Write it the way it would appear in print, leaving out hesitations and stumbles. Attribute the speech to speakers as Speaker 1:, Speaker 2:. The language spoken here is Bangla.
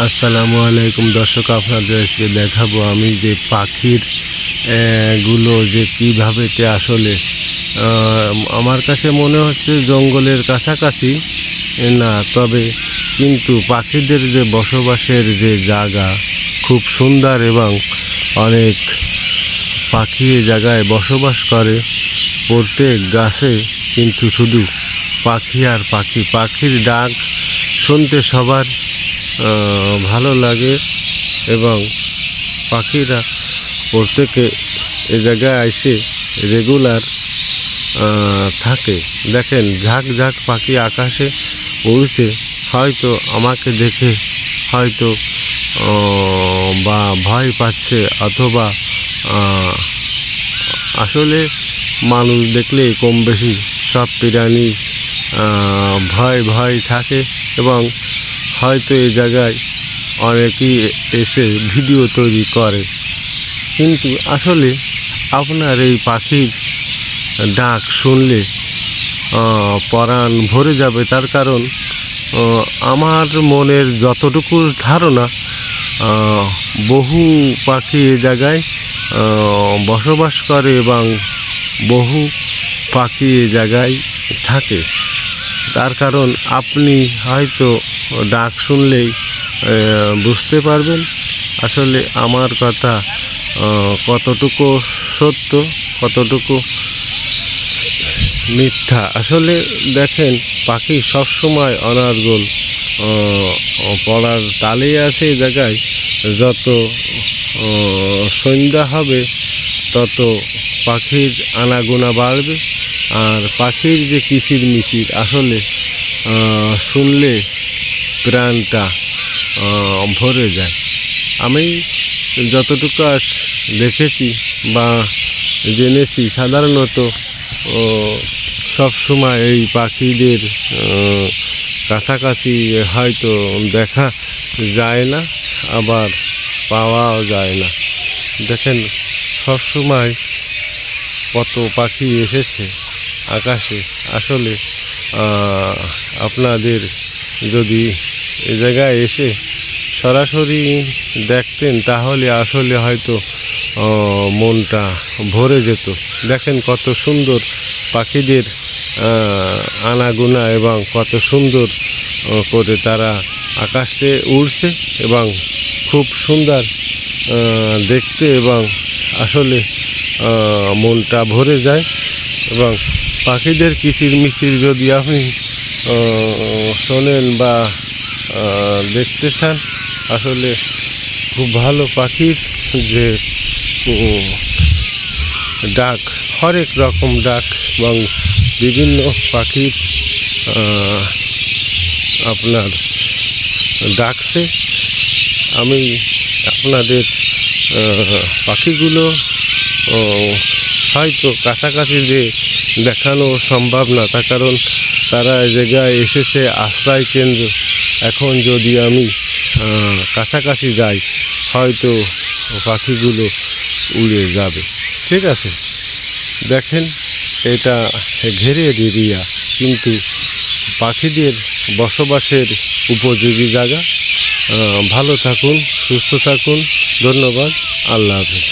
Speaker 1: আসসালামু আলাইকুম দর্শক, আপনাদের আজকে দেখাবো আমি যে পাখির গুলো যে কীভাবে আসলে আমার কাছে মনে হচ্ছে জঙ্গলের কাছাকাছি না, তবে কিন্তু পাখিদের যে বসবাসের যে জায়গা খুব সুন্দর এবং অনেক পাখি এ জায়গায় বসবাস করে। প্রত্যেক গাছে কিন্তু শুধু পাখি আর পাখি, পাখির ডাক শুনতে সবার ভালো লাগে এবং পাখিরা প্রত্যেকে এ জায়গায় এসে রেগুলার থাকে। দেখেন ঝাঁক ঝাঁক পাখি আকাশে উড়ছে, হয়তো আমাকে দেখে হয়তো বা ভয় পাচ্ছে, অথবা আসলে মানুষ দেখলে কম বেশি সব প্রাণী ভয় ভয় থাকে এবং হয়তো এই জায়গায় অনেকেই এসে ভিডিও তৈরি করে। কিন্তু আসলে আপনার এই পাখির ডাক শুনলে পরাণ ভরে যাবে। তার কারণ আমার মনের যতটুকু ধারণা, বহু পাখি এ জায়গায় বসবাস করে এবং বহু পাখি এ জায়গায় থাকে। তার কারণ আপনি হয়তো ডাক শুনলেই বুঝতে পারবেন আসলে আমার কথা কতটুকু সত্য, কতটুকু মিথ্যা। আসলে দেখেন পাখি সবসময় অনর্গল পড়ার তালে আছে এই জায়গায়। যত সন্ধ্যা হবে তত পাখির আনাগোনা বাড়বে, আর পাখির যে কিচির মিচির আসলে শুনলে প্রাণটা ভরে যায়। আমি যতটুকু দেখেছি বা জেনেছি, সাধারণত সবসময় এই পাখিদের কাছাকাছি হয়তো দেখা যায় না, আবার পাওয়াও যায় না। দেখেন সবসময় কত পাখি এসেছে আকাশে। আসলে আপনাদের যদি এ জায়গায় এসে সরাসরি দেখতেন তাহলে আসলে হয়তো মনটা ভরে যেত। দেখেন কত সুন্দর পাখিদের আনাগোনা এবং কত সুন্দর করে তারা আকাশে উড়ছে এবং খুব সুন্দর দেখতে, এবং আসলে মনটা ভরে যায়। এবং পাখিদের কিচির মিচির যদি আপনি শোনেন বা দেখতে চান, আসলে খুব ভালো পাখির যে ডাক, হরেক রকম ডাক এবং বিভিন্ন পাখির আপনার ডাকছে। আমি আপনাদের পাখিগুলো হয়তো কাছাকাছি যে দেখানো সম্ভব না, তার কারণ তারা এই জায়গায় এসেছে আশ্রয় কেন্দ্র। এখন যদি আমি কাছাকাছি যাই হয়তো পাখিগুলো উড়ে যাবে। ঠিক আছে, দেখেন এটা ঘেরে এরিয়া, কিন্তু পাখিদের বসবাসের উপযোগী জায়গা। ভালো থাকুন, সুস্থ থাকুন, ধন্যবাদ, আল্লাহ হাফেজ।